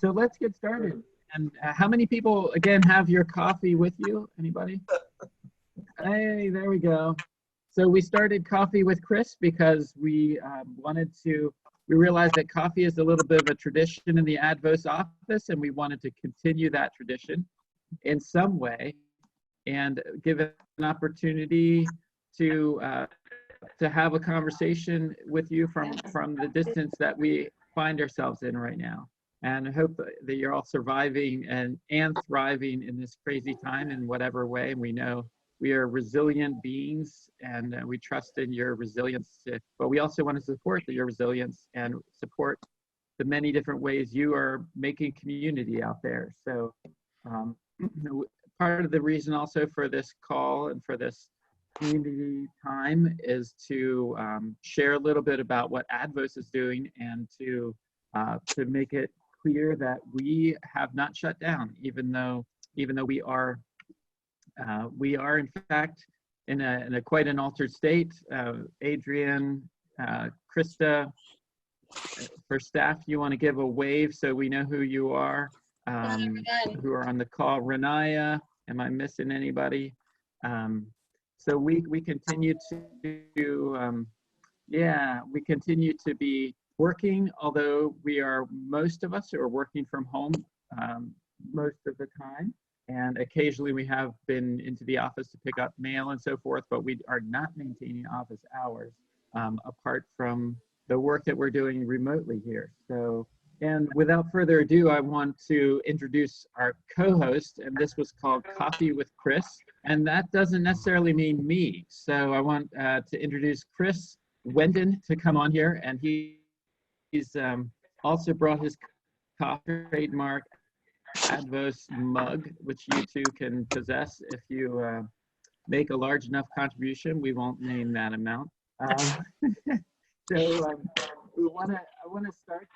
So let's get started. And how many people, again, have your coffee with you? Anybody? Hey, there we go. So we started Coffee with Chris because we we realized that coffee is a little bit of a tradition in the Advos office, and we wanted to continue that tradition in some way and give it an opportunity to have a conversation with you from the distance that we find ourselves in right now. And I hope that you're all surviving and thriving in this crazy time in whatever way. And we know we are resilient beings, and we trust in your resilience. But we also want to support your resilience and support the many different ways you are making community out there. So part of the reason also for this call and for this community time is to share a little bit about what Advos is doing, and to make it clear that we have not shut down, even though we are in fact in a quite an altered state. Adrian, Krista, for staff, you want to give a wave so we know who you are, who are on the call. Renaya, am I missing anybody? So we continue to we continue to be working, although most of us are working from home most of the time. And occasionally we have been into the office to pick up mail and so forth, but we are not maintaining office hours apart from the work that we're doing remotely here. So, and without further ado, I want to introduce our co-host, and this was called Coffee with Chris, and that doesn't necessarily mean me. So I want to introduce Chris Wendon to come on here, and he's also brought his coffee trademark Advos mug, which you two can possess if you make a large enough contribution. We won't name that amount. So I want to start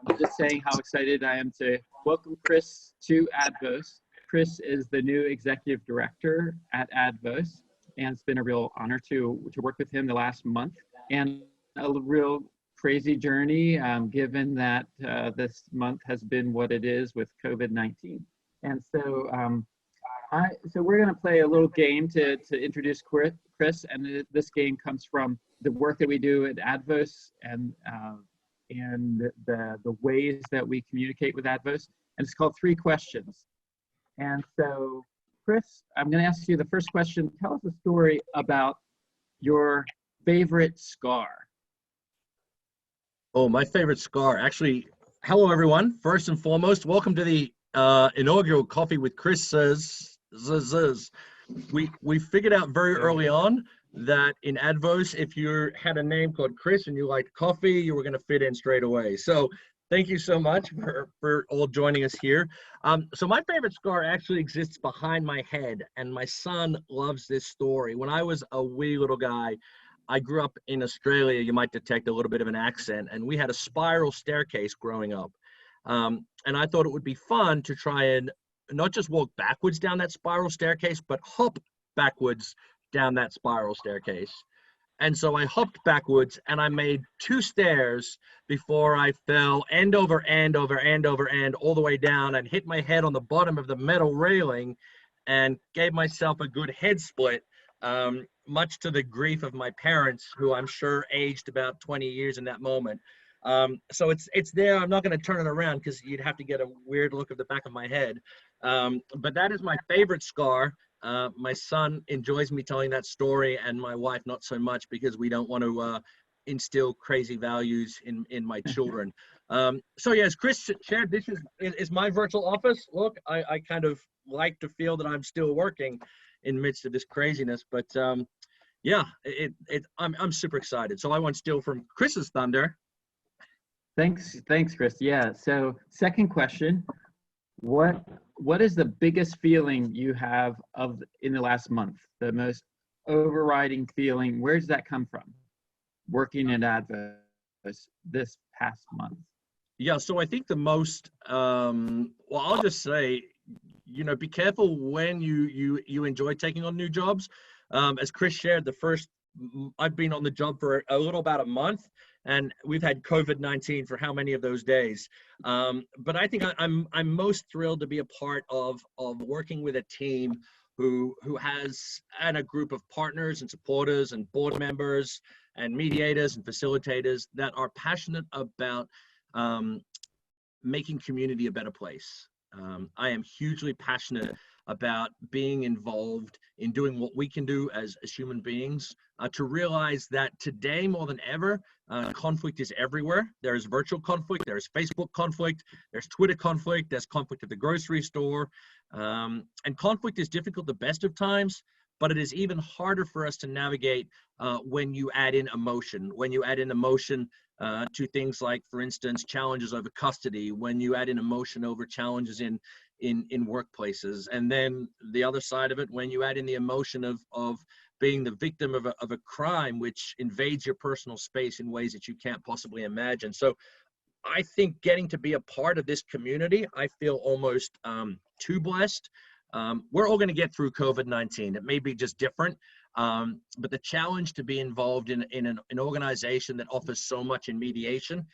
by just saying how excited I am to welcome Chris to Advos. Chris is the new executive director at Advos, and it's been a real honor to work with him the last month, and a real crazy journey, given that this month has been what it is with COVID-19. And so so we're going to play a little game to introduce Chris, and this game comes from the work that we do at Advos, and the ways that we communicate with Advos, and it's called 3 Questions. And so, Chris, I'm going to ask you the first question. Tell us a story about your favorite scar. Oh, my favorite scar. Actually, hello, everyone. First and foremost, welcome to the inaugural Coffee with Chris. We figured out very early on that in Advos, if you had a name called Chris and you liked coffee, you were going to fit in straight away. So thank you so much for all joining us here. So my favorite scar actually exists behind my head, and my son loves this story. When I was a wee little guy, I grew up in Australia. You might detect a little bit of an accent, and we had a spiral staircase growing up. And I thought it would be fun to try and not just walk backwards down that spiral staircase, but hop backwards down that spiral staircase. And so I hopped backwards, and I made 2 stairs before I fell end over end over end over end all the way down, and hit my head on the bottom of the metal railing and gave myself a good head split, much to the grief of my parents, who I'm sure aged about 20 years in that moment. So it's there. I'm not going to turn it around because you'd have to get a weird look at the back of my head. But that is my favorite scar. My son enjoys me telling that story, and my wife not so much, because we don't want to instill crazy values in my children. So yes, Chris shared, this is my virtual office. Look, I kind of like to feel that I'm still working in the midst of this craziness, but yeah, I'm super excited. So I won't steal from Chris's thunder. Thanks, Chris. Yeah. So, second question: what is the biggest feeling you have in the last month? The most overriding feeling? Where does that come from? Working at Advos this past month. Yeah. So I think the most. Well, I'll just say, be careful when you enjoy taking on new jobs. As Chris shared, I've been on the job for a little about a month, and we've had COVID-19 for how many of those days? But I think I'm most thrilled to be a part of working with a team who has, and a group of partners and supporters and board members and mediators and facilitators that are passionate about making community a better place. I am hugely passionate about being involved in doing what we can do as human beings to realize that today more than ever, conflict is everywhere. There is virtual conflict, there's Facebook conflict, there's Twitter conflict, there's conflict at the grocery store. And conflict is difficult the best of times, but it is even harder for us to navigate when you add in emotion, to things like, for instance, challenges over custody, when you add in emotion over challenges in workplaces. And then the other side of it, when you add in the emotion of being the victim of a crime, which invades your personal space in ways that you can't possibly imagine. So I think getting to be a part of this community, I feel almost too blessed. We're all going to get through COVID-19. It may be just different. But the challenge to be involved in an organization that offers so much in mediation,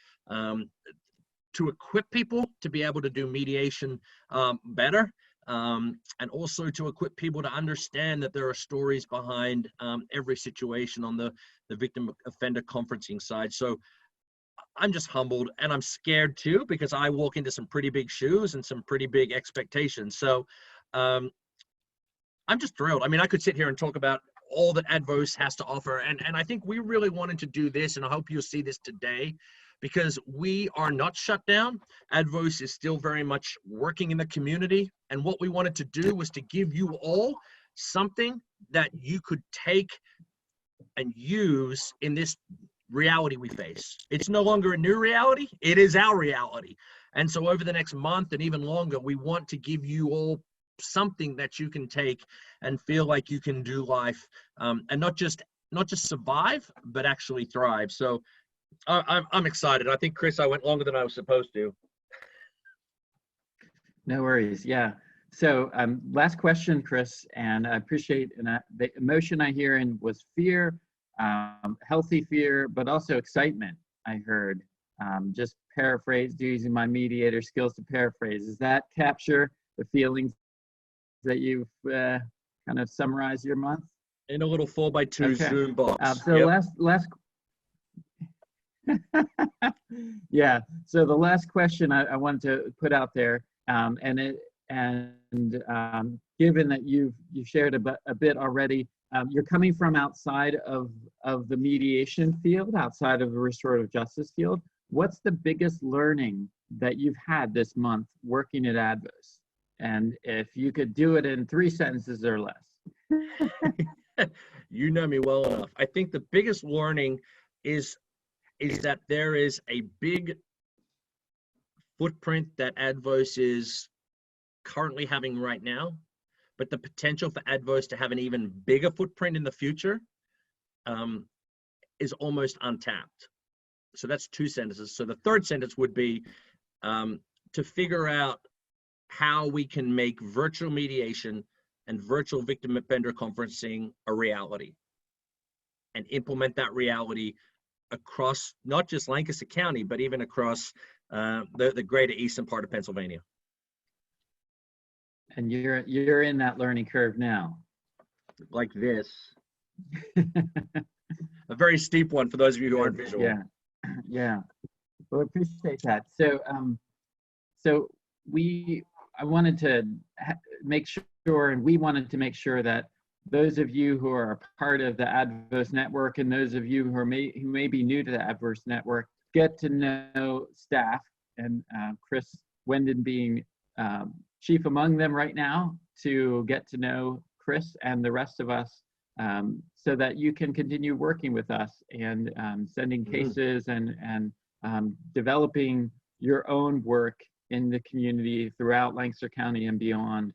to equip people to be able to do mediation better, and also to equip people to understand that there are stories behind every situation on the victim offender conferencing side. So I'm just humbled, and I'm scared too, because I walk into some pretty big shoes and some pretty big expectations. So I'm just thrilled. I mean, I could sit here and talk about all that Advos has to offer. And I think we really wanted to do this, and I hope you'll see this today, because we are not shut down. Advos is still very much working in the community. And what we wanted to do was to give you all something that you could take and use in this reality we face. It's no longer a new reality. It is our reality. And so over the next month and even longer, we want to give you all something that you can take and feel like you can do life, and not just survive, but actually thrive. So I'm excited. I think, Chris, I went longer than I was supposed to. No worries. Yeah. So last question, Chris, and I appreciate, and the emotion I hear in was fear, healthy fear, but also excitement. I heard, just paraphrase, using my mediator skills to paraphrase. Does that capture the feelings that you've kind of summarized your month? In a little 4x2 Okay. Zoom box. So yep. last yeah. So the last question I wanted to put out there, given that you've shared a bit already, you're coming from outside of the mediation field, outside of the restorative justice field. What's the biggest learning that you've had this month working at Advos? And if you could do it in 3 sentences or less. You know me well enough. I think the biggest learning is that there is a big footprint that Advos is currently having right now, but the potential for Advos to have an even bigger footprint in the future is almost untapped. So that's 2 sentences. So the third sentence would be to figure out how we can make virtual mediation and virtual victim offender conferencing a reality, and implement that reality across not just Lancaster County, but even across the greater eastern part of Pennsylvania. And you're in that learning curve now. Like this. A very steep one for those of you who aren't visual. Yeah, yeah. Well, I appreciate that. So, I wanted to make sure, and we wanted to make sure that those of you who are a part of the Advos network, and those of you who may be new to the Advos network, get to know staff, and Chris Wendon being chief among them right now, to get to know Chris and the rest of us, so that you can continue working with us and sending cases and developing your own work in the community throughout Lancaster County and beyond,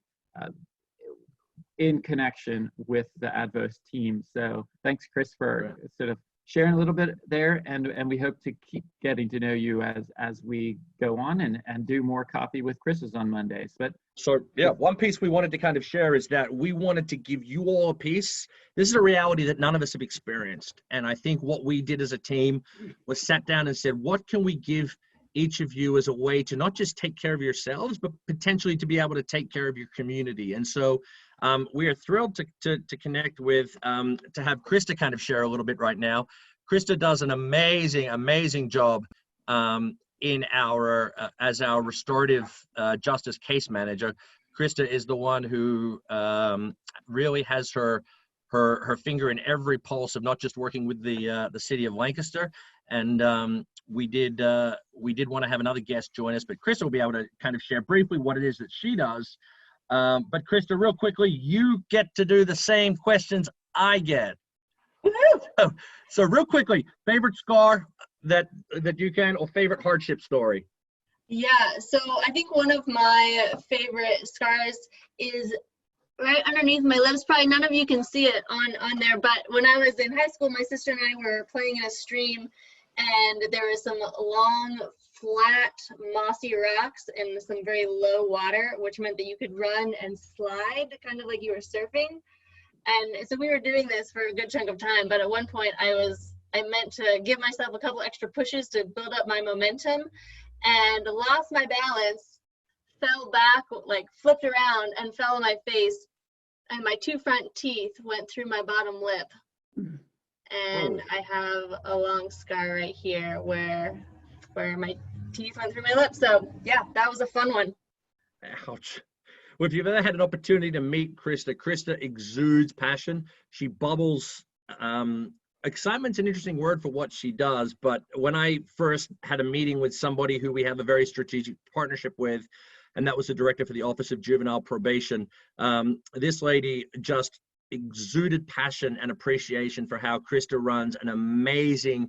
in connection with the Advos team. So thanks, Chris, for sort of sharing a little bit there, and we hope to keep getting to know you as we go on and do more coffee with Chris's on Mondays. But So yeah, one piece we wanted to kind of share is that we wanted to give you all a piece. This is a reality that none of us have experienced. And I think what we did as a team was sat down and said, what can we give each of you as a way to not just take care of yourselves, but potentially to be able to take care of your community. And so we are thrilled to connect with, to have Krista kind of share a little bit right now. Krista does an amazing job in our as our restorative justice case manager. Krista is the one who really has her finger in every pulse of not just working with the city of Lancaster. And we did want to have another guest join us, but Krista will be able to kind of share briefly what it is that she does. But Krista, real quickly, you get to do the same questions I get. So real quickly, favorite scar that you can, or favorite hardship story? Yeah, so I think one of my favorite scars is right underneath my lips. Probably none of you can see it on there, but when I was in high school, my sister and I were playing in a stream, and there was some long, flat, mossy rocks and some very low water, which meant that you could run and slide, kind of like you were surfing. And so we were doing this for a good chunk of time, but at one point I meant to give myself a couple extra pushes to build up my momentum, and lost my balance, fell back, like flipped around and fell on my face, and my 2 front teeth went through my bottom lip. And I have a long scar right here where my teeth went through my lip. So yeah, that was a fun one. Ouch. Well, if you've ever had an opportunity to meet Krista exudes passion. She bubbles. Excitement's an interesting word for what she does, but when I first had a meeting with somebody who we have a very strategic partnership with, and that was the director for the Office of Juvenile Probation, this lady just exuded passion and appreciation for how Krista runs an amazing,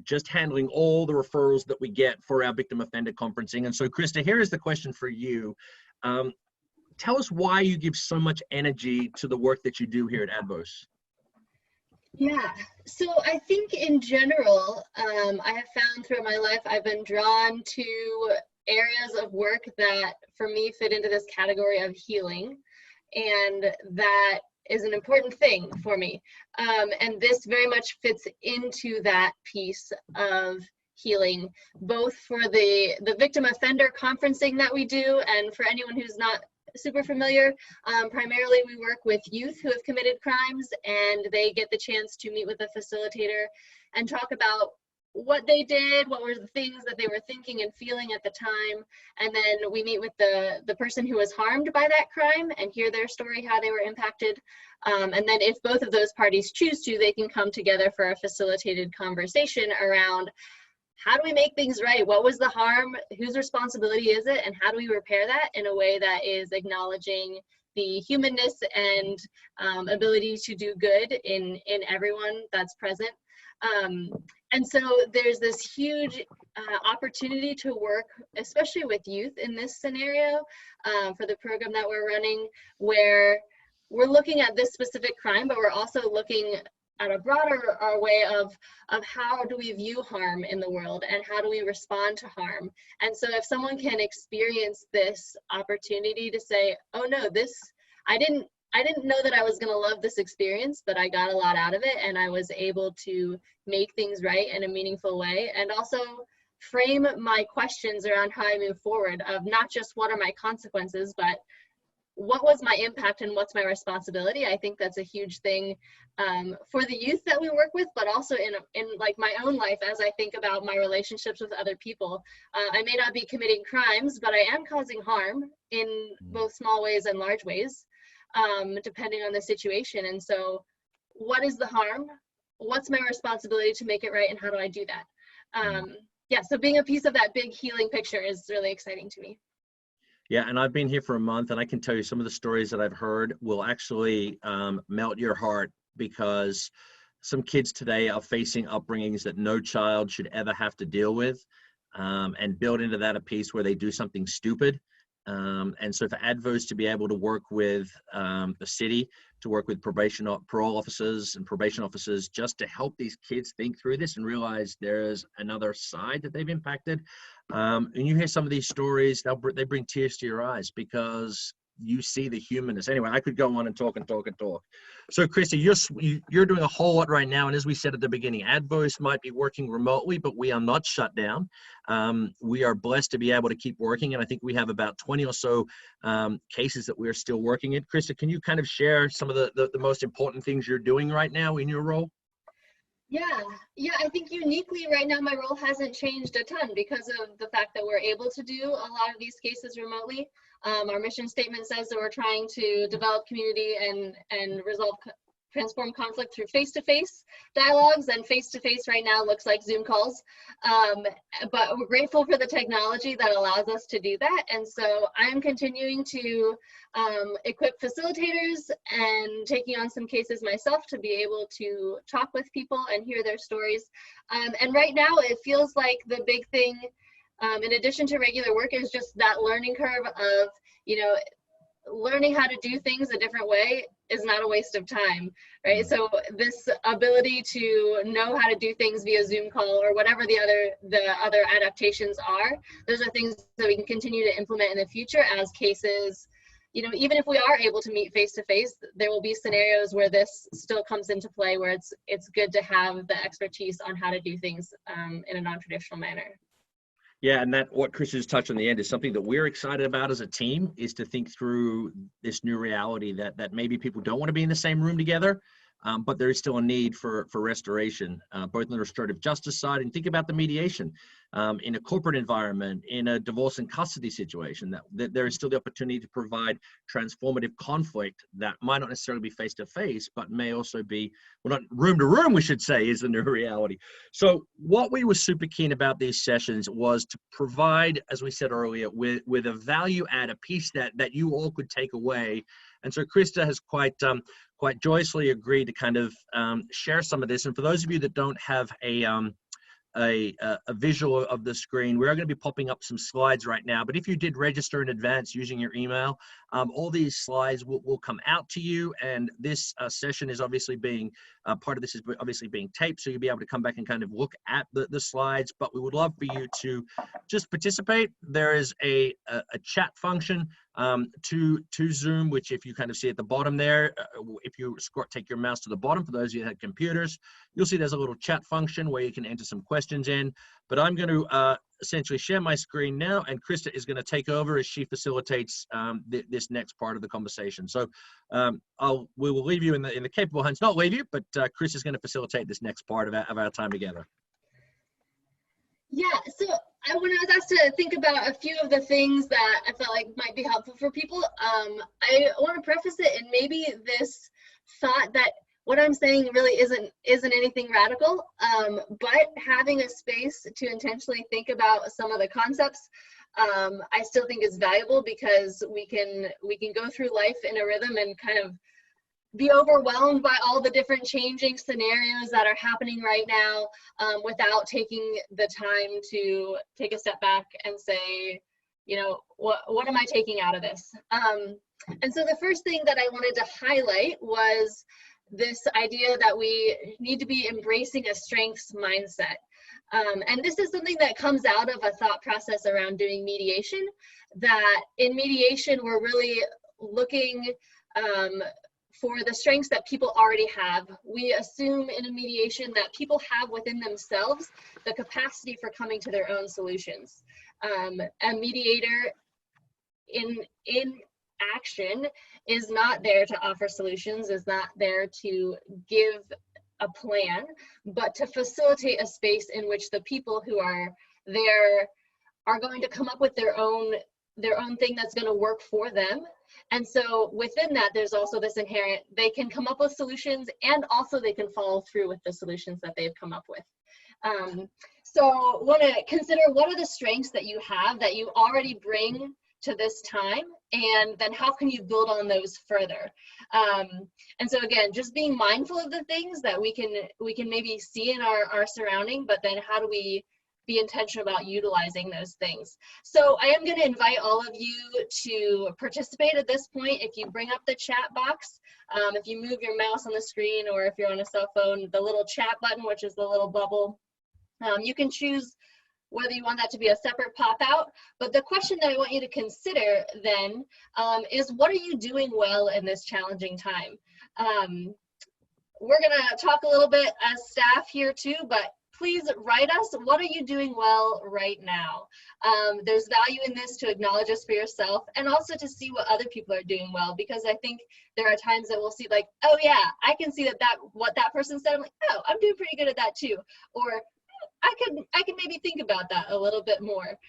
just handling all the referrals that we get for our victim offender conferencing. And so Krista, here is the question for you. Tell us why you give so much energy to the work that you do here at Advos. Yeah, so I think in general, I have found throughout my life, I've been drawn to areas of work that for me fit into this category of healing. And that is an important thing for me. And this very much fits into that piece of healing, both for the victim offender conferencing that we do, and for anyone who's not super familiar, primarily we work with youth who have committed crimes, and they get the chance to meet with a facilitator and talk about what they did, what were the things that they were thinking and feeling at the time, and then we meet with the person who was harmed by that crime and hear their story, how they were impacted, and then if both of those parties choose to, they can come together for a facilitated conversation around how do we make things right? What was the harm? Whose responsibility is it? And how do we repair that in a way that is acknowledging the humanness and ability to do good in everyone that's present? And so there's this huge opportunity to work, especially with youth in this scenario, for the program that we're running, where we're looking at this specific crime, but we're also looking at a broader way of how do we view harm in the world and how do we respond to harm. And so if someone can experience this opportunity to say, oh no, I didn't know that I was going to love this experience, but I got a lot out of it, and I was able to make things right in a meaningful way, and also frame my questions around how I move forward, of not just what are my consequences, but what was my impact and what's my responsibility. I think that's a huge thing for the youth that we work with, but also in like my own life as I think about my relationships with other people. I may not be committing crimes, but I am causing harm in both small ways and large ways, depending on the situation. And so what is the harm? What's my responsibility to make it right? And how do I do that? Yeah, so being a piece of that big healing picture is really exciting to me. Yeah, and I've been here for a month, and I can tell you some of the stories that I've heard will actually melt your heart, because some kids today are facing upbringings that no child should ever have to deal with, and build into that a piece where they do something stupid, And so for ADVOS to be able to work with the city, to work with parole officers and probation officers, just to help these kids think through this and realize there's another side that they've impacted. And you hear some of these stories, they bring tears to your eyes because you see the humanness. Anyway, I could go on and talk and talk and talk. So Christy, you're doing a whole lot right now. And as we said at the beginning, ADVOS might be working remotely, but we are not shut down. We are blessed to be able to keep working. And I think we have about 20 or so cases that we're still working in. Krista, can you kind of share some of the most important things you're doing right now in your role? Yeah, I think uniquely right now my role hasn't changed a ton because of the fact that we're able to do a lot of these cases remotely. Our mission statement says that we're trying to develop community and transform conflict through face-to-face dialogues, and face-to-face right now looks like Zoom calls. But we're grateful for the technology that allows us to do that. And so I'm continuing to equip facilitators and taking on some cases myself to be able to talk with people and hear their stories. And right now it feels like the big thing, in addition to regular work, is just that learning curve of, learning how to do things a different way is not a waste of time, right? So this ability to know how to do things via Zoom call or whatever the other adaptations are, those are things that we can continue to implement in the future as cases. Even if we are able to meet face to face, there will be scenarios where this still comes into play, where it's good to have the expertise on how to do things in a non-traditional manner. Yeah, and that what Chris has touched on the end is something that we're excited about as a team, is to think through this new reality that maybe people don't want to be in the same room together, but there is still a need for restoration, both on the restorative justice side, and think about the mediation in a corporate environment, in a divorce and custody situation, that there is still the opportunity to provide transformative conflict that might not necessarily be face-to-face, but may also be, well, not room to room, we should say, is the new reality. So what we were super keen about these sessions was to provide, as we said earlier, with a value add, a piece that you all could take away. And so Krista has quite joyously agreed to kind of share some of this. And for those of you that don't have a visual of the screen, we're going to be popping up some slides right now. But if you did register in advance using your email, all these slides will come out to you. And this session is obviously being, part of this is obviously being taped, so you'll be able to come back and kind of look at the slides. But we would love for you to just participate. There is a chat function to Zoom, which if you kind of see at the bottom there, if you take your mouse to the bottom, for those of you that have computers, you'll see there's a little chat function where you can enter some questions in. But I'm going to essentially share my screen now, and Krista is going to take over as she facilitates this next part of the conversation. So we will leave you in the capable hands, not leave you, but Chris is going to facilitate this next part of our time together. Yeah, so when I was asked to think about a few of the things that I felt like might be helpful for people, I want to preface it in maybe this thought that what I'm saying really isn't anything radical, but having a space to intentionally think about some of the concepts, I still think is valuable, because we can go through life in a rhythm and kind of be overwhelmed by all the different changing scenarios that are happening right now, without taking the time to take a step back and say, what am I taking out of this? And so the first thing that I wanted to highlight was this idea that we need to be embracing a strengths mindset. And this is something that comes out of a thought process around doing mediation, that in mediation, we're really looking for the strengths that people already have. We assume in a mediation that people have within themselves the capacity for coming to their own solutions. A mediator in action is not there to offer solutions, is not there to give a plan, but to facilitate a space in which the people who are there are going to come up with their own thing that's going to work for them. And so within that, there's also this inherent, they can come up with solutions, and also they can follow through with the solutions that they've come up with. So want to consider, what are the strengths that you have that you already bring to this time, and then how can you build on those further? And so again, just being mindful of the things that we can maybe see in our surrounding, but then how do we be intentional about utilizing those things. So I am going to invite all of you to participate at this point. If you bring up the chat box, if you move your mouse on the screen, or if you're on a cell phone, the little chat button, which is the little bubble, you can choose whether you want that to be a separate pop out. But the question that I want you to consider then is, what are you doing well in this challenging time? We're gonna talk a little bit as staff here too, but please write us, what are you doing well right now? There's value in this to acknowledge this for yourself, and also to see what other people are doing well, because I think there are times that we'll see like, oh yeah, I can see what that person said. I'm like, oh, I'm doing pretty good at that too. Or I can maybe think about that a little bit more.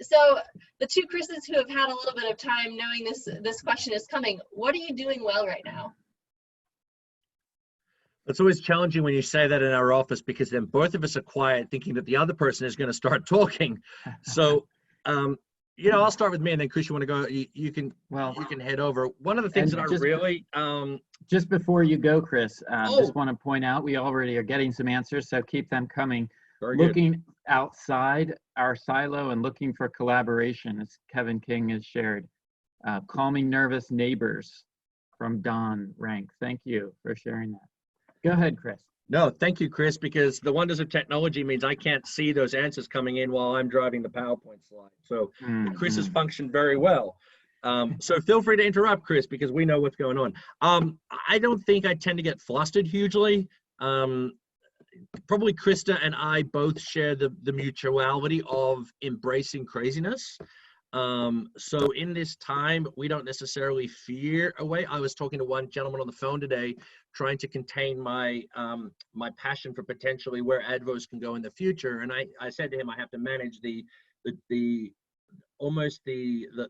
So the two Chris's who have had a little bit of time knowing this question is coming, what are you doing well right now? It's always challenging when you say that in our office, because then both of us are quiet thinking that the other person is going to start talking. So, I'll start with me, and then Chris, you want to go, you can head over. One of the things that I really... just before you go, Chris, just want to point out, we already are getting some answers, so keep them coming. Looking outside our silo and looking for collaboration, as Kevin King has shared. Calming nervous neighbors from Don Rank. Thank you for sharing that. Go ahead, Chris. No, thank you, Chris, because the wonders of technology means I can't see those answers coming in while I'm driving the PowerPoint slide. So Chris has functioned very well. So feel free to interrupt, Chris, because we know what's going on. I don't think I tend to get flustered hugely. Probably Krista and I both share the mutuality of embracing craziness. So in this time, we don't necessarily fear away. I was talking to one gentleman on the phone today, trying to contain my my passion for potentially where Advos can go in the future. And I said to him, I have to manage the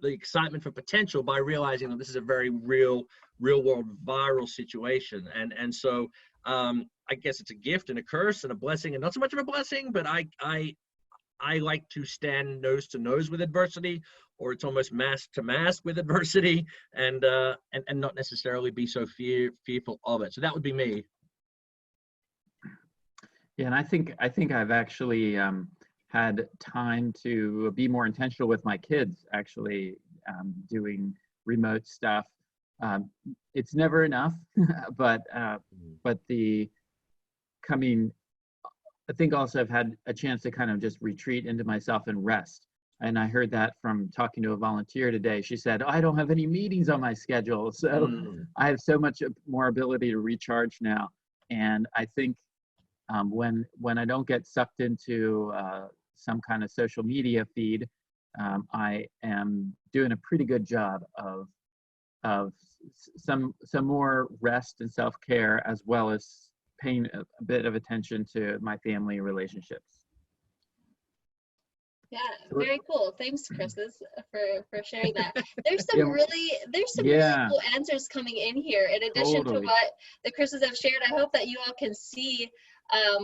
excitement for potential by realizing that this is a very real world viral situation. And so I guess it's a gift and a curse and a blessing, and not so much of a blessing, but I like to stand nose to nose with adversity, or it's almost mask to mask with adversity, and not necessarily be so fearful of it. So that would be me. Yeah, and I think I've actually had time to be more intentional with my kids, actually doing remote stuff. It's never enough, but the coming, I think also I've had a chance to kind of just retreat into myself and rest. And I heard that from talking to a volunteer today. She said, I don't have any meetings on my schedule, so I have so much more ability to recharge now. And I think when I don't get sucked into some kind of social media feed, I am doing a pretty good job of some more rest and self-care, as well as paying a bit of attention to my family relationships. Yeah, very cool. Thanks, Chris, for sharing that. There's some really cool answers coming in here. In addition to what the Chris's have shared, I hope that you all can see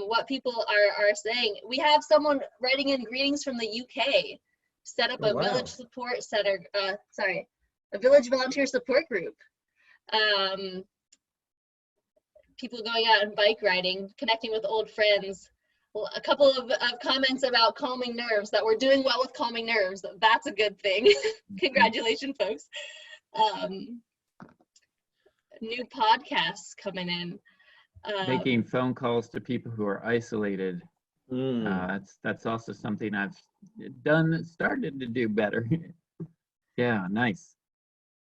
what people are saying. We have someone writing in greetings from the UK. Set up a village support center. A village volunteer support group. People going out and bike riding, connecting with old friends. Well, a couple of comments about calming nerves, that we're doing well with calming nerves. That's a good thing. Congratulations, folks. New podcasts coming in. Making phone calls to people who are isolated. That's also something I've started to do better. Yeah, nice.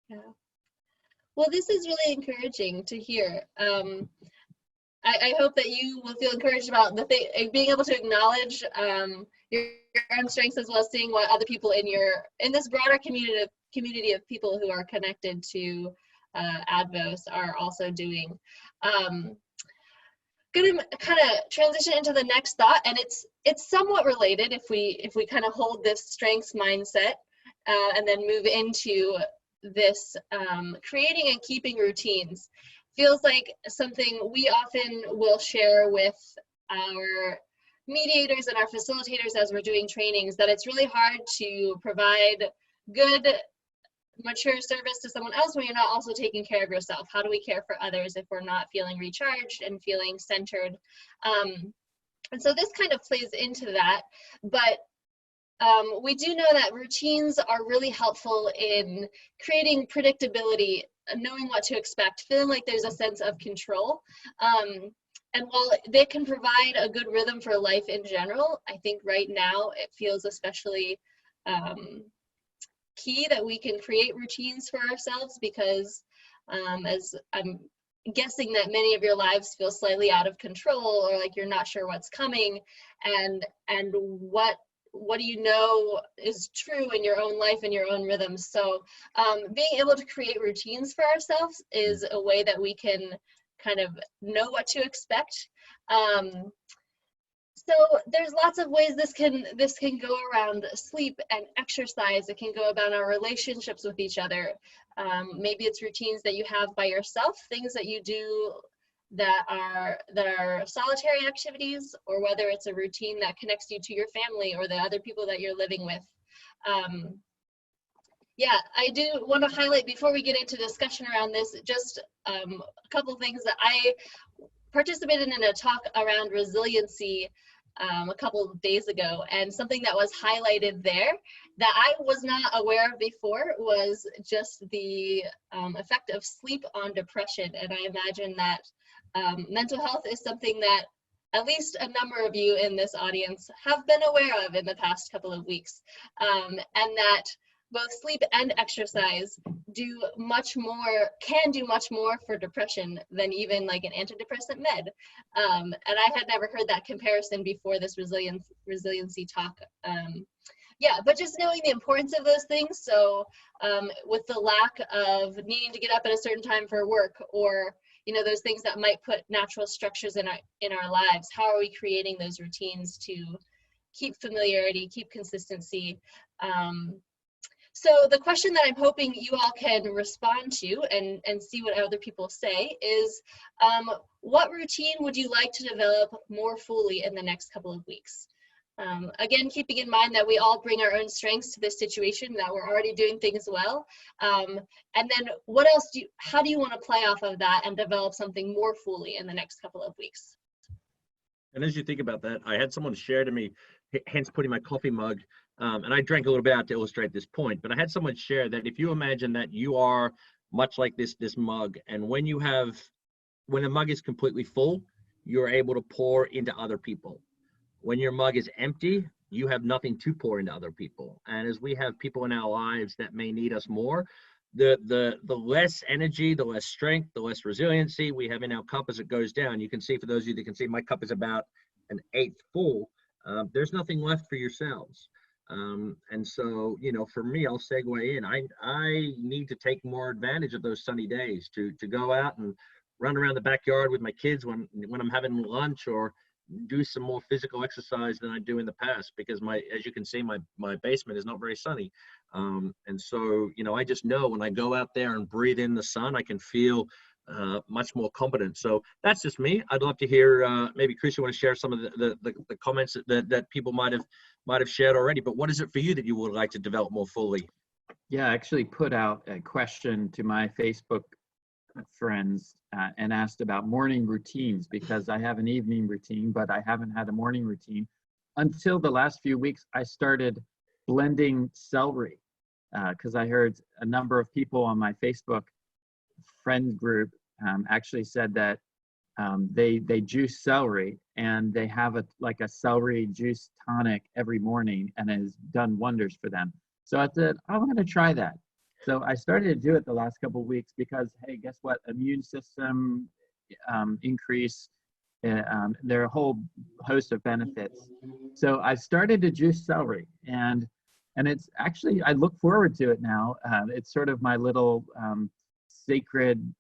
Yeah. Well, this is really encouraging to hear. I hope that you will feel encouraged about being able to acknowledge your own strengths, as well as seeing what other people in this broader community of people who are connected to Advos are also doing. Gonna kind of transition into the next thought, and it's somewhat related if we kind of hold this strengths mindset and then move into this creating and keeping routines. Feels like something we often will share with our mediators and our facilitators as we're doing trainings, that it's really hard to provide good, mature service to someone else when you're not also taking care of yourself. How do we care for others if we're not feeling recharged and feeling centered? And so this kind of plays into that, but we do know that routines are really helpful in creating predictability, knowing what to expect, feeling like there's a sense of control. And while they can provide a good rhythm for life in general, I think right now it feels especially key that we can create routines for ourselves, because as I'm guessing that many of your lives feel slightly out of control, or like you're not sure what's coming, and what do you know is true in your own life and your own rhythms. So being able to create routines for ourselves is a way that we can kind of know what to expect. So there's lots of ways this can go around sleep and exercise. It can go about our relationships with each other. Maybe it's routines that you have by yourself, things that you do that are solitary activities, or whether it's a routine that connects you to your family or the other people that you're living with. Yeah, I do want to highlight, before we get into discussion around this, just a couple things that I participated in a talk around resiliency a couple of days ago, and something that was highlighted there that I was not aware of before was just the effect of sleep on depression. And I imagine that mental health is something that at least a number of you in this audience have been aware of in the past couple of weeks, and that both sleep and exercise can do much more for depression than even like an antidepressant med. And I had never heard that comparison before this resiliency talk. Yeah, but just knowing the importance of those things. So with the lack of needing to get up at a certain time for work, or those things that might put natural structures in our lives, how are we creating those routines to keep familiarity, keep consistency? So the question that I'm hoping you all can respond to and see what other people say is, what routine would you like to develop more fully in the next couple of weeks? Again, keeping in mind that we all bring our own strengths to this situation, that we're already doing things well. And then what else how do you want to play off of that and develop something more fully in the next couple of weeks? And as you think about that, I had someone share to me, hence putting my coffee mug, and I drank a little bit out to illustrate this point, but I had someone share that if you imagine that you are much like this mug, and when the mug is completely full, you're able to pour into other people. When your mug is empty, you have nothing to pour into other people. And as we have people in our lives that may need us more, the less energy, the less strength, the less resiliency we have in our cup as it goes down. You can see, for those of you that can see, my cup is about an eighth full. There's nothing left for yourselves. And so, for me, I'll segue in. I need to take more advantage of those sunny days to go out and run around the backyard with my kids when I'm having lunch, or do some more physical exercise than I do in the past, because as you can see, my basement is not very sunny. And so, I just know when I go out there and breathe in the sun, I can feel much more confident. So that's just me. I'd love to hear, maybe Chris, you want to share some of the comments that people might have shared already, but what is it for you that you would like to develop more fully? Yeah, I actually put out a question to my Facebook friends and asked about morning routines, because I have an evening routine, but I haven't had a morning routine until the last few weeks. I started blending celery because I heard a number of people on my Facebook friend group actually said that they juice celery, and they have a celery juice tonic every morning, and it has done wonders for them. So I said, I'm going to try that. So I started to do it the last couple of weeks because, hey, guess what? Immune system increase. There are a whole host of benefits. So I started to juice celery, and it's actually, I look forward to it now. It's sort of my little sacred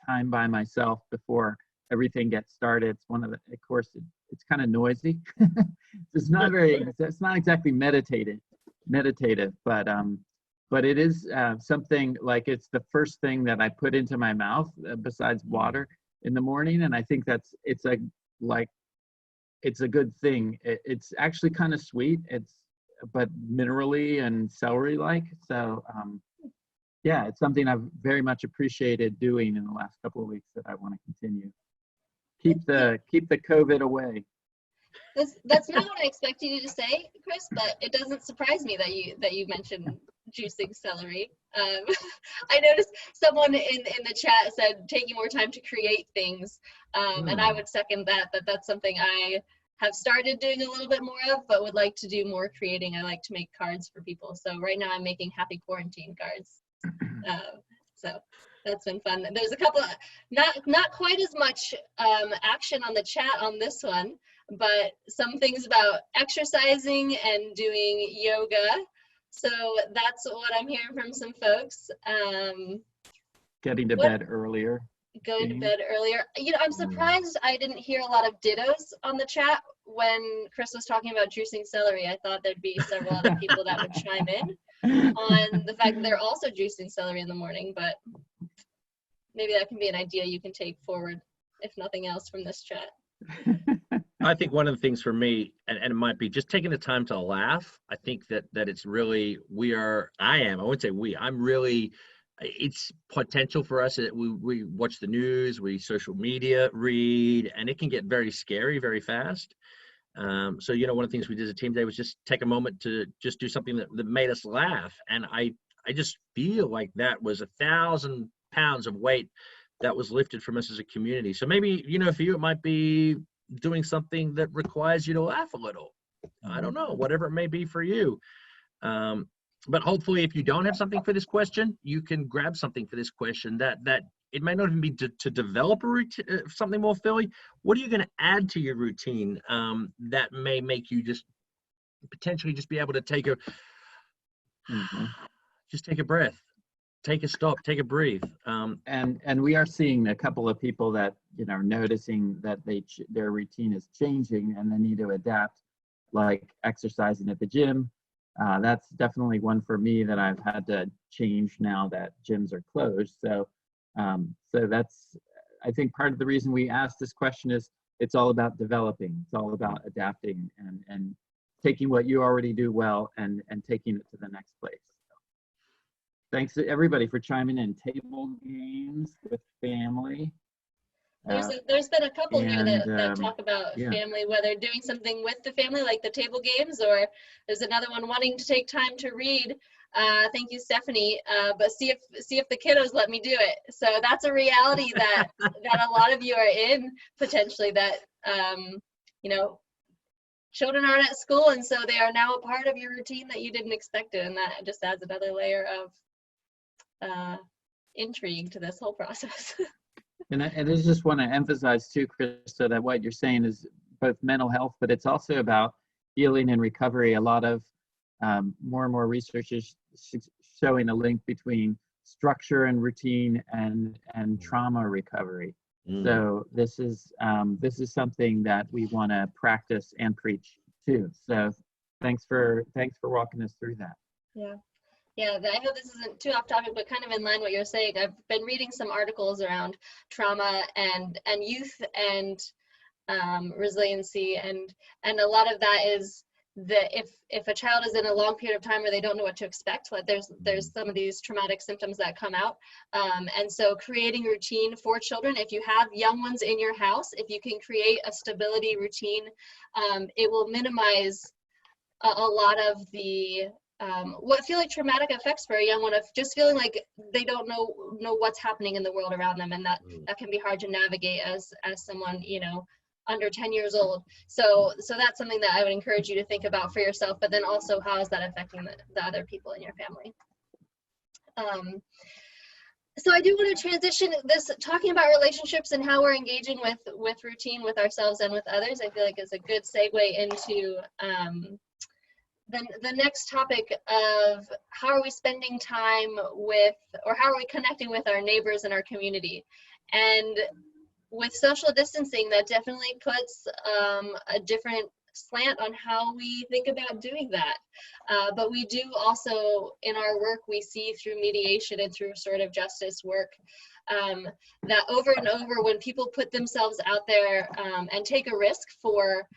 time by myself before everything gets started. It's one of the, of course, it's kind of noisy. It's not exactly meditative, but it is something like, it's the first thing that I put into my mouth besides water in the morning. And I think it's a good thing. It's actually kind of sweet. But minerally and celery-like. So yeah, it's something I've very much appreciated doing in the last couple of weeks that I want to continue. Keep the COVID away. That's not what I expected you to say, Chris, but it doesn't surprise me that you mentioned juicing celery. I noticed someone in the chat said taking more time to create things, and I would second that's something I have started doing a little bit more of, but would like to do more creating. I like to make cards for people. So right now I'm making happy quarantine cards. So that's been fun. There's a couple, not quite as much action on the chat on this one, but some things about exercising and doing yoga. So that's what I'm hearing from some folks. Getting to bed earlier. Going to bed earlier. You know, I'm surprised I didn't hear a lot of dittos on the chat when Chris was talking about juicing celery. I thought there'd be several other people that would chime in on the fact that they're also juicing celery in the morning, but maybe that can be an idea you can take forward, if nothing else, from this chat. I think one of the things for me, and it might be just taking the time to laugh. I think that it's really, I wouldn't say I'm really, it's potential for us. We watch the news, we social media read, and it can get very scary very fast. So, you know, one of the things we did as a team today was just take a moment to just do something that made us laugh. And I just feel like that was 1,000 pounds of weight that was lifted from us as a community. So maybe, you know, for you, it might be doing something that requires you to laugh a little. I don't know, whatever it may be for you. But hopefully, if you don't have something for this question, you can grab something for this question that it might not even be to develop a routine, something more Philly. What are you going to add to your routine that may make you just potentially just be able to take a just take a breath, take a stop, take a breathe. And we are seeing a couple of people that, you know, noticing that their routine is changing and they need to adapt, like exercising at the gym. That's definitely one for me that I've had to change now that gyms are closed. So that's, I think, part of the reason we asked this question is it's all about developing. It's all about adapting and taking what you already do well and taking it to the next place. So, thanks to everybody for chiming in. Table games with family. There's been a couple here that talk about yeah. family, whether doing something with the family like the table games, or there's another one wanting to take time to read. Thank you, Stephanie. But see if the kiddos let me do it. So that's a reality that a lot of you are in potentially. That you know, children aren't at school, and so they are now a part of your routine that you didn't expect it, and that just adds another layer of intrigue to this whole process. And I just want to emphasize too, Krista, that what you're saying is both mental health, but it's also about healing and recovery. A lot of more and more research is showing a link between structure and routine and trauma recovery. So this is something that we want to practice and preach too. So thanks for walking us through that. Yeah, I hope this isn't too off topic, but kind of in line what you're saying. I've been reading some articles around trauma and youth and resiliency, and a lot of that is that if a child is in a long period of time where they don't know what to expect, like there's some of these traumatic symptoms that come out, and so creating routine for children, if you have young ones in your house, if you can create a stability routine, it will minimize a lot of the what feel like traumatic effects for a young one of just feeling like they don't know what's happening in the world around them, and that can be hard to navigate as someone, you know, under 10 years old. So that's something that I would encourage you to think about for yourself, but then also how is that affecting the other people in your family. So I do want to transition this, talking about relationships and how we're engaging with routine with ourselves and with others. I feel like it's a good segue into the next topic of how are we spending time with, or how are we connecting with our neighbors in our community. And with social distancing, that definitely puts a different slant on how we think about doing that. But we do also, in our work, we see through mediation and through restorative justice work, that over and over, when people put themselves out there and take a risk for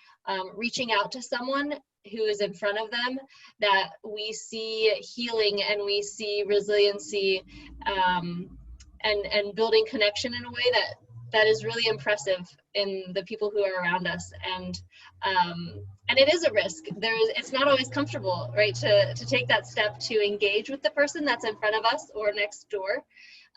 reaching out to someone who is in front of them, that we see healing and we see resiliency and building connection in a way that is really impressive in the people who are around us. And it is a risk. It's not always comfortable, right, to take that step to engage with the person that's in front of us or next door.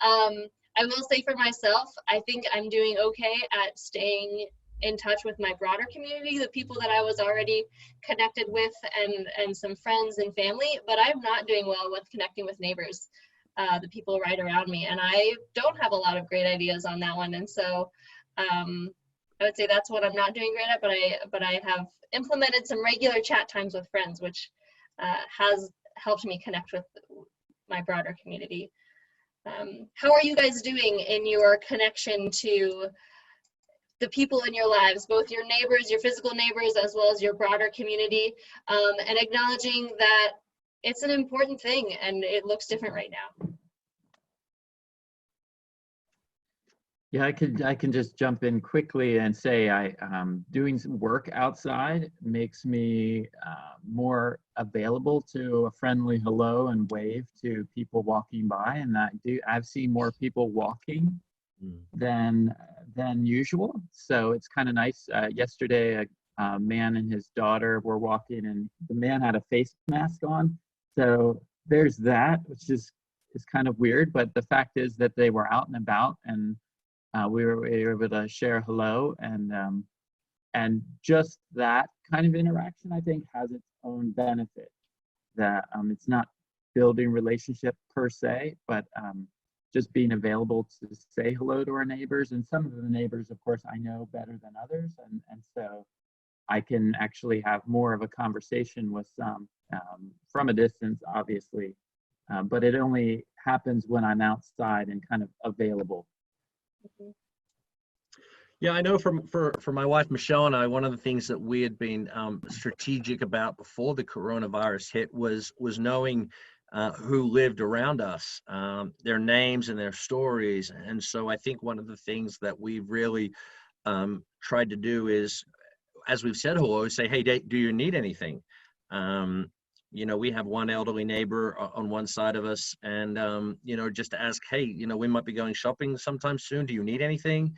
I will say for myself, I think I'm doing okay at staying in touch with my broader community, the people that I was already connected with, and some friends and family, but I'm not doing well with connecting with neighbors, the people right around me. And I don't have a lot of great ideas on that one. And so I would say that's what I'm not doing great at, but I have implemented some regular chat times with friends, which has helped me connect with my broader community. How are you guys doing in your connection to the people in your lives, both your neighbors, your physical neighbors, as well as your broader community, and acknowledging that it's an important thing and it looks different right now? Yeah, I can just jump in quickly and say doing some work outside makes me more available to a friendly hello and wave to people walking by, and I've seen more people walking than usual. So it's kind of nice. Yesterday, a man and his daughter were walking, and the man had a face mask on. So there's that, which is kind of weird. But the fact is that they were out and about, and we were able to share hello, and just that kind of interaction, I think, has its own benefit. That it's not building relationship per se, but just being available to say hello to our neighbors. And some of the neighbors, of course, I know better than others, and so I can actually have more of a conversation with some from a distance, obviously, but it only happens when I'm outside and kind of available. Yeah, I know for my wife, Michelle, and I, one of the things that we had been strategic about before the coronavirus hit was knowing who lived around us, their names and their stories. And so I think one of the things that we've really tried to do is, as we've said hello, say, hey, do you need anything? You know, we have one elderly neighbor on one side of us, and, you know, just to ask, hey, you know, we might be going shopping sometime soon. Do you need anything?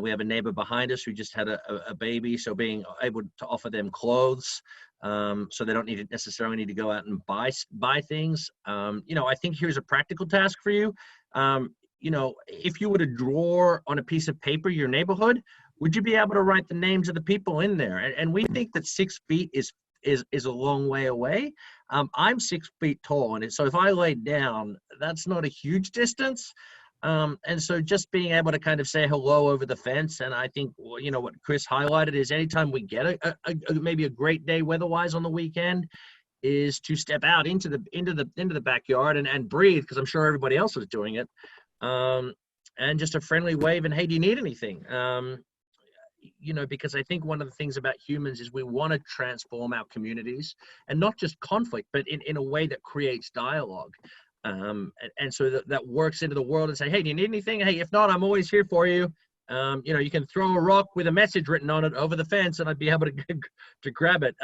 We have a neighbor behind us who just had a baby, so being able to offer them clothes, so they don't necessarily need to go out and buy things. You know, I think here's a practical task for you. You know, if you were to draw on a piece of paper your neighborhood, would you be able to write the names of the people in there? And we think that 6 feet is a long way away. I'm 6 feet tall, and so if I lay down, that's not a huge distance. And so just being able to kind of say hello over the fence. And I think, well, you know, what Chris highlighted is anytime we get maybe a great day weather-wise on the weekend, is to step out into the backyard and breathe, because I'm sure everybody else is doing it. And just a friendly wave and, hey, do you need anything? You know, because I think one of the things about humans is we want to transform our communities, and not just conflict, but in a way that creates dialogue. And so that works into the world and say, hey, do you need anything? Hey, if not, I'm always here for you. You know, you can throw a rock with a message written on it over the fence, and I'd be able to grab it.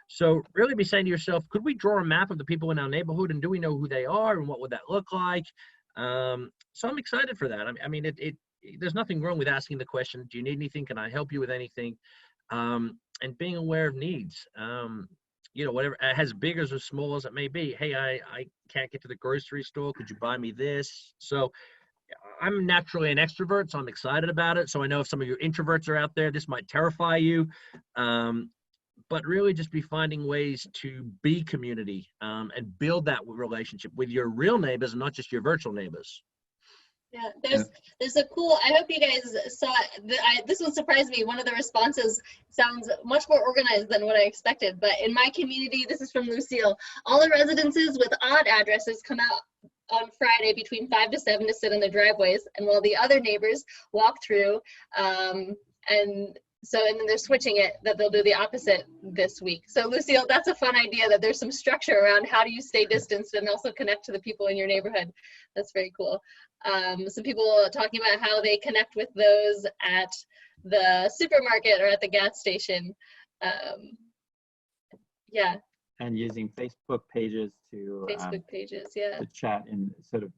So really be saying to yourself, could we draw a map of the people in our neighborhood, and do we know who they are, and what would that look like? So I'm excited for that. I mean, there's nothing wrong with asking the question, do you need anything? Can I help you with anything? And being aware of needs. You know, whatever, as big or as small as it may be. Hey, I can't get to the grocery store. Could you buy me this? So I'm naturally an extrovert, so I'm excited about it. So I know if some of your introverts are out there, this might terrify you. But really just be finding ways to be community, and build that relationship with your real neighbors and not just your virtual neighbors. Yeah, there's a cool, I hope you guys saw, this one surprised me. One of the responses sounds much more organized than what I expected, but in my community, this is from Lucille, all the residences with odd addresses come out on Friday between 5 to 7 to sit in the driveways, and while the other neighbors walk through, and then they're switching it, that they'll do the opposite this week. So Lucille, that's a fun idea, that there's some structure around how do you stay distanced and also connect to the people in your neighborhood. That's very cool. Some people talking about how they connect with those at the supermarket or at the gas station. Yeah. And using Facebook pages to Facebook pages, yeah. to chat in sort of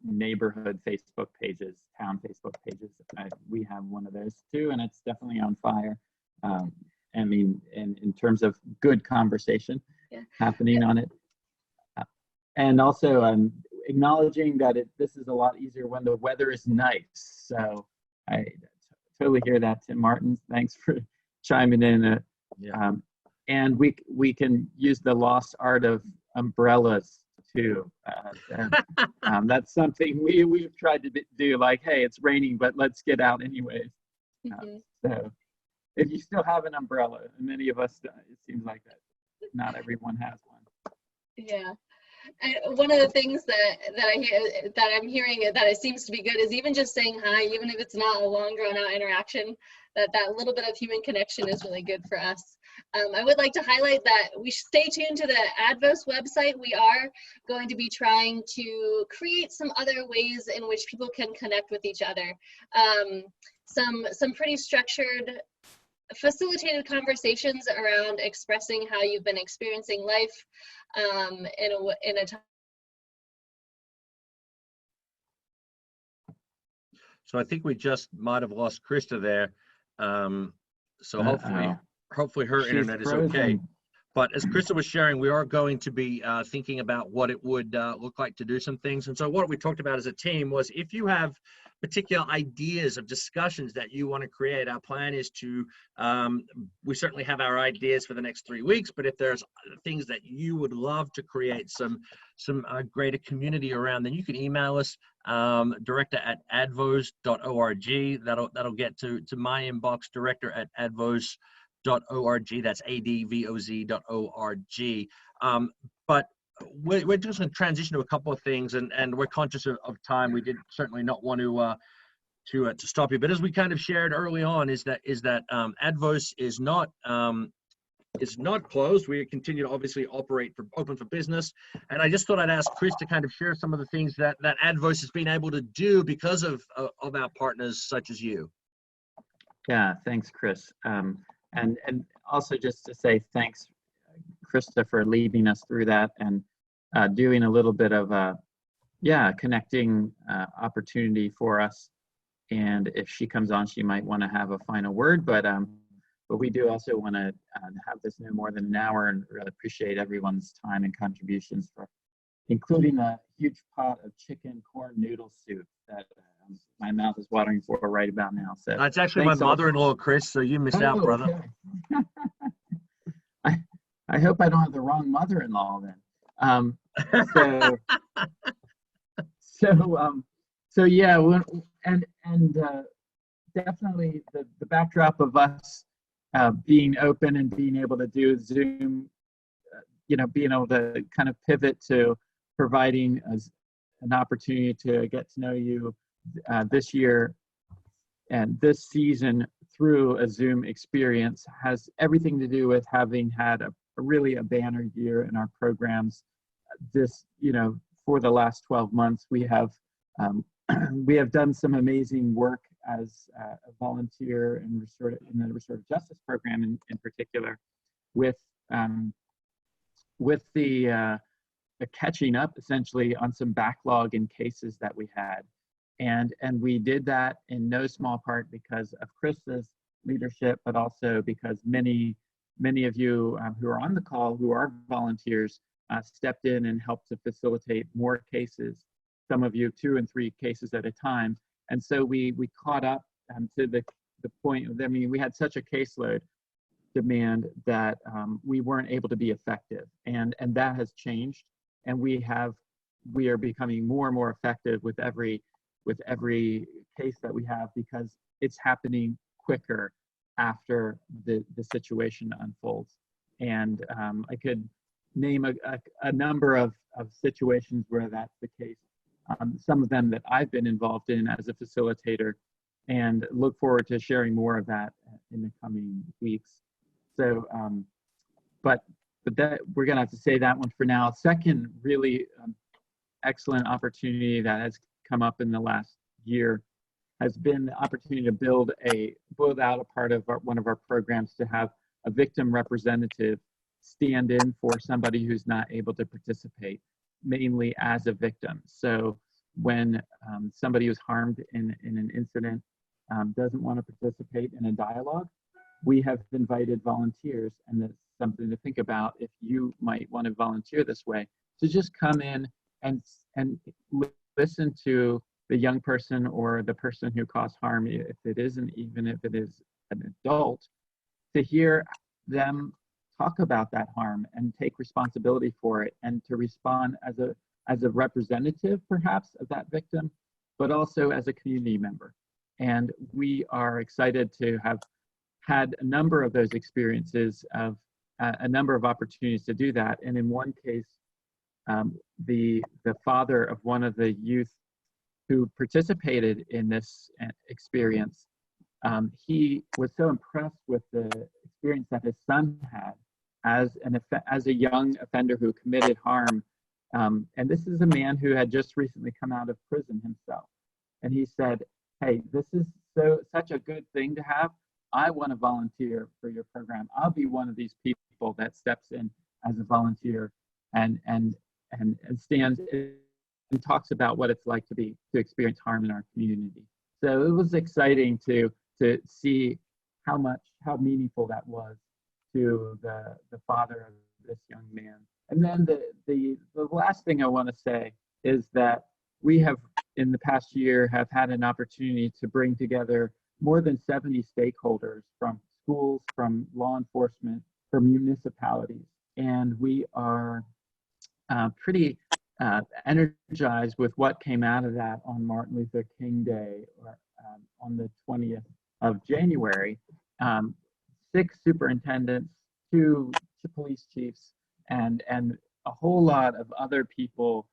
neighborhood Facebook pages, town Facebook pages. We have one of those too, and it's definitely on fire. I mean, in terms of good conversation happening on it. And also acknowledging that this is a lot easier when the weather is nice. So I totally hear that, Tim Martin. Thanks for chiming in. And we can use the lost art of umbrellas too. That's something we've tried to do, like, hey, it's raining, but let's get out anyways. So if you still have an umbrella, and many of us, it seems like that not everyone has one. Yeah. And one of the things that I'm hearing that it seems to be good is even just saying hi, even if it's not a long drawn out interaction, that little bit of human connection is really good for us. I would like to highlight that we should stay tuned to the Advos website. We are going to be trying to create some other ways in which people can connect with each other. Some pretty structured, facilitated conversations around expressing how you've been experiencing life in a time. So I think we just might have lost Krista there. So hopefully her internet is okay. But as Krista was sharing, we are going to be thinking about what it would look like to do some things. And so what we talked about as a team was, if you have particular ideas of discussions that you want to create, our plan is to, we certainly have our ideas for the next 3 weeks, but if there's things that you would love to create some greater community around, then you can email us, director@advos.org. That'll get to my inbox, director@advos.org. That's advoz.org. But we're just going to transition to a couple of things, and we're conscious of time. We did certainly not want to stop you, but as we kind of shared early on, is that Advos is not closed. We continue to obviously open for business, and I just thought I'd ask Chris to kind of share some of the things that Advos has been able to do because of our partners such as you. Yeah, thanks, Chris. And also just to say thanks, Krista, for leading us through that and doing a little bit of connecting opportunity for us. And if she comes on, she might want to have a final word, but we do also want to have this no more than an hour, and really appreciate everyone's time and contributions, for including a huge pot of chicken corn noodle soup that my mouth is watering for right about now. So that's actually my mother-in-law, Chris, so you missed out, brother. Okay. I hope I don't have the wrong mother-in-law then. So yeah, and definitely the backdrop of us being open and being able to do Zoom, being able to kind of pivot to providing an opportunity to get to know you this year and this season through a Zoom experience has everything to do with having had a banner year in our programs. This, for the last 12 months, we have done some amazing work as a volunteer in the restorative justice program in particular, with the catching up essentially on some backlog in cases that we had. And we did that in no small part because of Krista's leadership, but also because many of you who are on the call, who are volunteers, stepped in and helped to facilitate more cases, some of you 2 and 3 cases at a time. And so we caught up to the point, we had such a caseload demand that we weren't able to be effective. And that has changed. And we are becoming more and more effective with every case that we have, because it's happening quicker after the situation unfolds. And I could name a number of situations where that's the case. Some of them that I've been involved in as a facilitator, and look forward to sharing more of that in the coming weeks. So, but that we're gonna have to say that one for now. Second really excellent opportunity that has come up in the last year has been the opportunity to build out a part of one of our programs, to have a victim representative stand in for somebody who's not able to participate, mainly as a victim. So when somebody who's harmed in an incident doesn't want to participate in a dialogue, we have invited volunteers, and that's something to think about if you might want to volunteer this way, to just come in and listen to the young person or the person who caused harm, if it isn't, even if it is an adult, to hear them talk about that harm and take responsibility for it, and to respond as a representative perhaps of that victim, but also as a community member. And we are excited to have had a number of those experiences of a number of opportunities to do that. And in one case, the father of one of the youth who participated in this experience, he was so impressed with the experience that his son had as a young offender who committed harm. And this is a man who had just recently come out of prison himself. And he said, "Hey, this is such a good thing to have. I want to volunteer for your program. I'll be one of these people that steps in as a volunteer and stands and talks about what it's like to experience harm in our community." So it was exciting to see how meaningful that was to the father of this young man. And then the last thing I want to say is that we have, in the past year, have had an opportunity to bring together more than 70 stakeholders from schools, from law enforcement, from municipalities. And we are pretty energized with what came out of that on Martin Luther King Day, or on the 20th of January. 6 superintendents, 2 police chiefs, and a whole lot of other people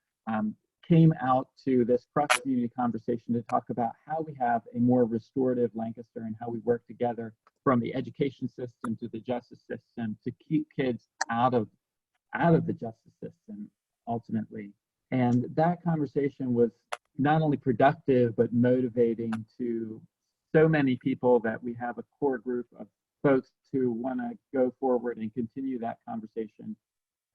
came out to this cross-community conversation to talk about how we have a more restorative Lancaster and how we work together from the education system to the justice system to keep kids out of the justice system ultimately. And that conversation was not only productive, but motivating to so many people that we have a core group of folks who want to go forward and continue that conversation,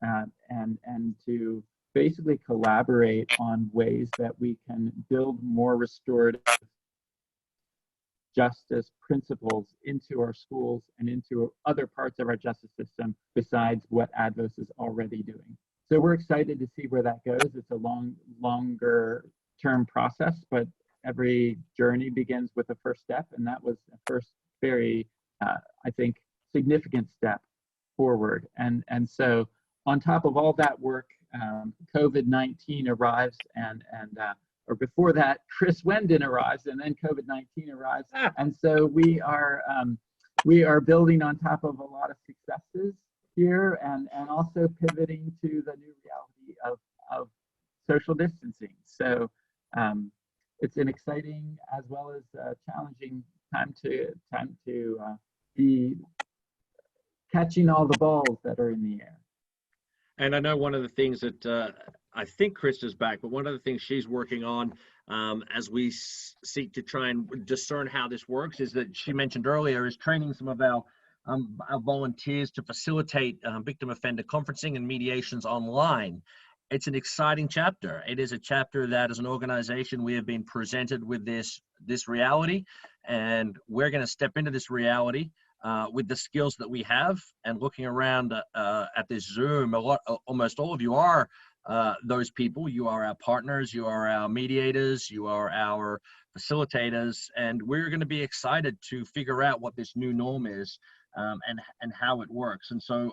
and to basically collaborate on ways that we can build more restorative justice principles into our schools and into other parts of our justice system besides what ADVOS is already doing. So we're excited to see where that goes. It's a longer term process, but every journey begins with a first step, and that was a first very, I think, significant step forward. And so on top of all that work, COVID-19 arrives, or before that, Chris Wendon arrives, and then COVID-19 arrives. And so we are building on top of a lot of successes here, and also pivoting to the new reality of social distancing. So it's an exciting as well as challenging time to be catching all the balls that are in the air. And I know one of the things that I think Krista's back, but one of the things she's working on as we seek to try and discern how this works is that she mentioned earlier is training some of our volunteers to facilitate victim offender conferencing and mediations online. It's an exciting chapter. It is a chapter that as an organization we have been presented with this reality, and we're going to step into this reality with the skills that we have. And looking around at this Zoom, almost all of you are those people. You are our partners, you are our mediators, you are our facilitators, and we're going to be excited to figure out what this new norm is and how it works. And so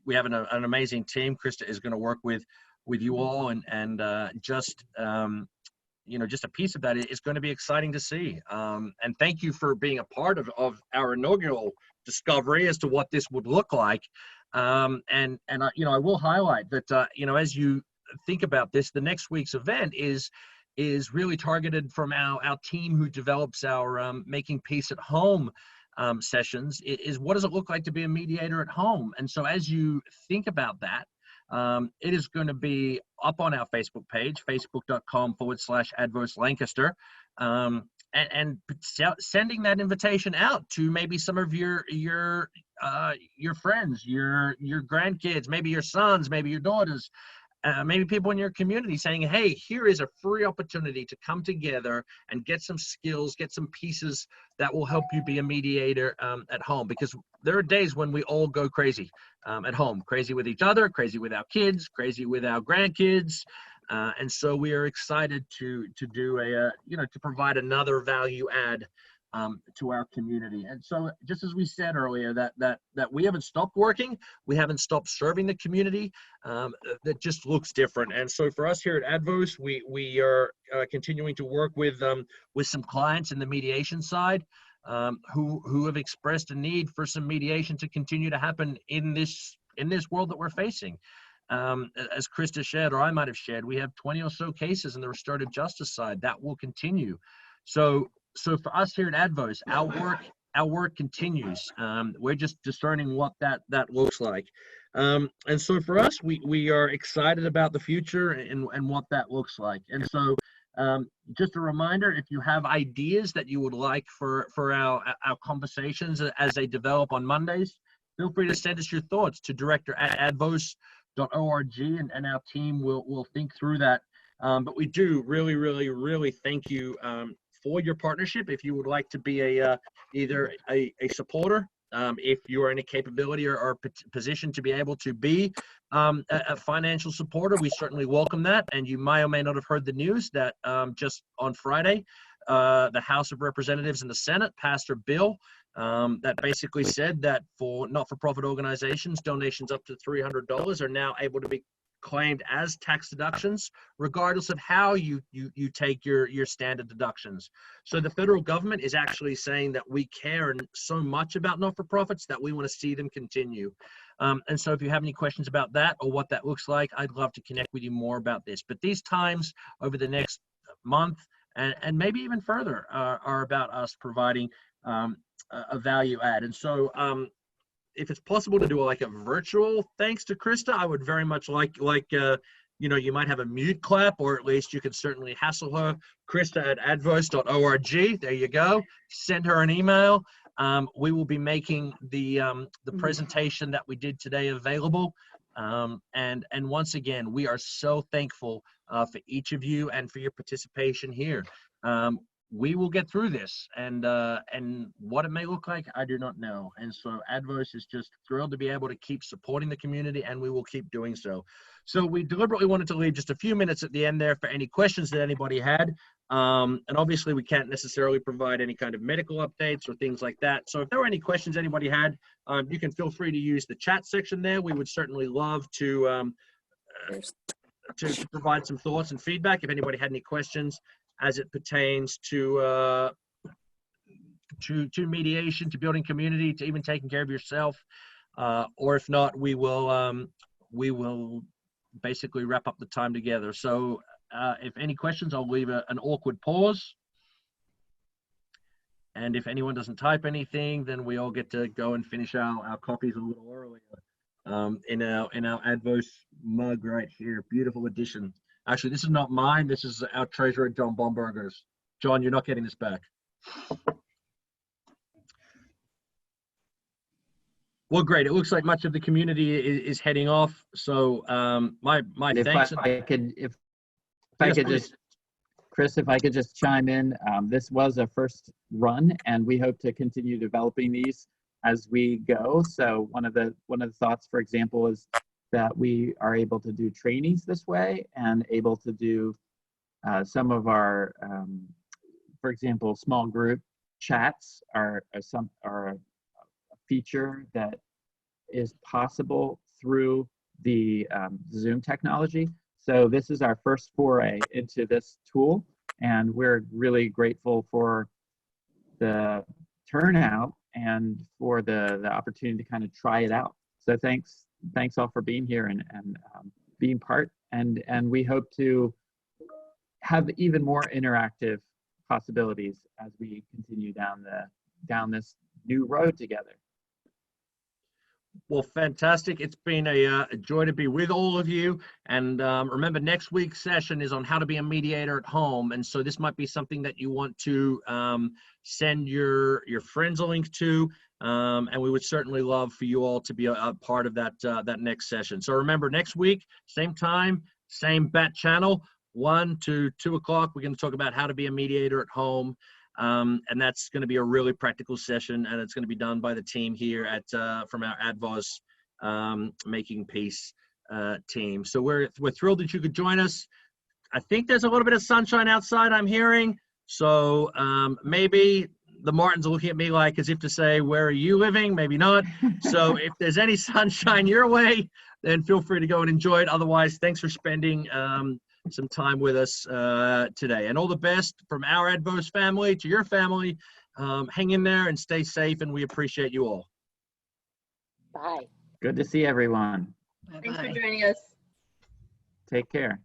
we have an amazing team. Krista is going to work with you all, and just a piece of that is going to be exciting to see. And thank you for being a part of our inaugural discovery as to what this would look like. I will highlight that, as you think about this, the next week's event is really targeted from our team who develops our Making Peace at Home sessions, is what does it look like to be a mediator at home? And so as you think about that, it is going to be up on our Facebook page, facebook.com/ADVOS Lancaster, and sending that invitation out to maybe some of your friends, your grandkids, maybe your sons, maybe your daughters, maybe people in your community saying, hey, here is a free opportunity to come together and get some skills, get some pieces that will help you be a mediator at home. Because there are days when we all go crazy at home, crazy with each other, crazy with our kids, crazy with our grandkids. And so we are excited to do to provide another value add to our community. And so just as we said earlier, that we haven't stopped working, we haven't stopped serving the community, that just looks different. And so for us here at Advos, we are continuing to work with some clients in the mediation side who have expressed a need for some mediation to continue to happen in this world that we're facing. As Krista shared, or I might have shared, we have 20 or so cases in the restorative justice side that will continue. So for us here at Advos, our work continues. We're just discerning what that looks like. And so for us, we are excited about the future and what that looks like. And so just a reminder, if you have ideas that you would like for our conversations as they develop on Mondays, feel free to send us your thoughts to director@advos.org, and our team will think through that. But we do really thank you for your partnership. If you would like to be either a supporter, if you are in a capability or position to be able to be a financial supporter, we certainly welcome that. And you may or may not have heard the news that just on Friday, the House of Representatives and the Senate passed a bill that basically said that for not-for-profit organizations, donations up to $300 are now able to be claimed as tax deductions, regardless of how you take your standard deductions. So the federal government is actually saying that we care so much about not-for-profits that we want to see them continue. And so if you have any questions about that or what that looks like, I'd love to connect with you more about this. But these times over the next month and maybe even further are about us providing a value add. And so if it's possible to do like a virtual thanks to Krista, I would very much like you might have a mute clap, or at least you can certainly hassle her, Krista@advos.org. There you go. Send her an email. We will be making the presentation that we did today available. And once again, we are so thankful for each of you and for your participation here. We will get through this, and what it may look like, I do not know. And so Advos is just thrilled to be able to keep supporting the community, and we will keep doing so. So we deliberately wanted to leave just a few minutes at the end there for any questions that anybody had. And obviously we can't necessarily provide any kind of medical updates or things like that. So if there were any questions anybody had, you can feel free to use the chat section there. We would certainly love to provide some thoughts and feedback if anybody had any questions as it pertains to mediation, to building community, to even taking care of yourself. Or if not, we will basically wrap up the time together. So if any questions, I'll leave an awkward pause. And if anyone doesn't type anything, then we all get to go and finish our coffees a little earlier in our Advos mug right here. Beautiful addition. Actually, this is not mine. This is our treasurer, John Bomberger's. John, you're not getting this back. Well, great. It looks like much of the community is heading off. So my thanks. If I could just, Chris, if I could just chime in. This was a first run, and we hope to continue developing these as we go. So one of the thoughts, for example, is that we are able to do trainings this way and able to do some of our, for example, small group chats are a feature that is possible through the Zoom technology. So this is our first foray into this tool, and we're really grateful for the turnout and for the opportunity to kind of try it out. So thanks all for being here and being part, and we hope to have even more interactive possibilities as we continue down this new road together. Well, fantastic. It's been a joy to be with all of you. And remember, next week's session is on how to be a mediator at home. And so this might be something that you want to send your friends a link to. And we would certainly love for you all to be a part of that next session. So remember, next week, same time, same bat channel, 1 to 2 o'clock. We're going to talk about how to be a mediator at home. And that's going to be a really practical session, and it's going to be done by the team here at from our ADVOS Making Peace team. So we're thrilled that you could join us. I think there's a little bit of sunshine outside, I'm hearing. So maybe the Martins are looking at me like as if to say, where are you living? Maybe not. So if there's any sunshine your way, then feel free to go and enjoy it. Otherwise, thanks for spending some time with us today. And all the best from our ADVOS family to your family. Hang in there and stay safe, and we appreciate you all. Bye. Good to see everyone. Thanks for joining us. Take care.